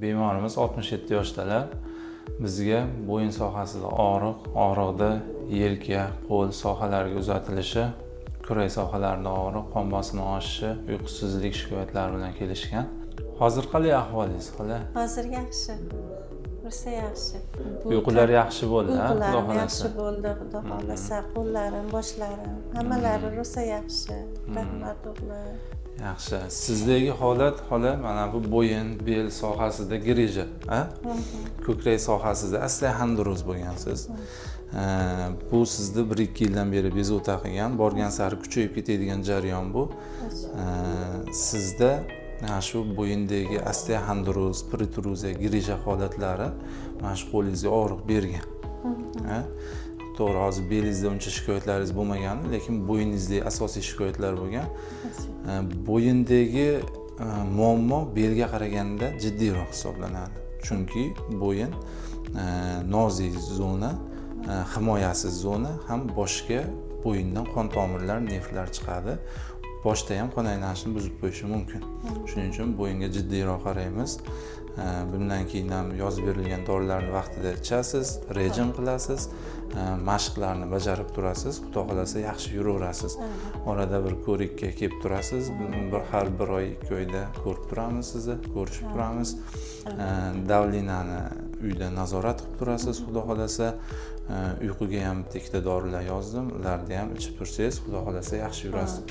Bemorimiz 67 yoshdalar. Bizga bo'yin sohasida og'riqda yelka, qo'l sohalariga uzatilishi, kurak sohalarida og'riq, qon bosimi oshishi, uyqusizlik shikoyatlari bilan kelishgan. Hozir qanday ahvolingiz, xola? Hozir yaxshi. Rosa yaxshi. Uyqular yaxshi bo'ldi, ha? Uyqularim yaxshi bo'ldi, xudo xolasa. Qo'llarim, boshlarim, hammalari rosa yaxshi. Rahmat o'g'lim. Yaxshi. Sizdagi holat, xola, mana bu bo'yin, bel sohasida grija, ha? Ko'krak sohasida osteoxondroz bo'lgansiz. Bu sizni 1-2 yildan beri bezovta qilgan, borgan sari kuchayib ketadigan jarayon bu. Sizda mana shu bo'yindagi osteoxondroz, protruziya, grija holatlari mana shu qo'lingizga og'riq bergan. To'g'ri, hozir belingizda uncha shikoyatlaringiz bo'lmagan, lekin bo'yingizdagi asosiy shikoyatlar bo'lgan. Bo'yindagi muammo belga qaraganda jiddiyroq hisoblanadi. Chunki bo'yin nozik zona, himoyasiz zona, ham boshga bo'yindan qon tomirlar, nervlar chiqadi. Boshda ham qon aylanishini buzib qo'yishi mumkin. Shuning uchun bo'yinga jiddiyroq qaraymiz. Bundan keyin ham yozib berilgan dorilarni vaqtida ichasiz, rejim qilasiz, mashqlarni bajarib turasiz, xudo xolasa yaxshi yuraverasiz. Orada bir ko'rikka kelib turasiz, har bir oy, 2 oyda ko'rib turamiz sizni, ko'rishib turamiz. Davlinani uyda nazorat qilib turasiz, xudo xolasa. Uyquga ham bitta dorilar yozdim, ularni ham ichib tursangiz, xudo xolasa yaxshi yurasiz.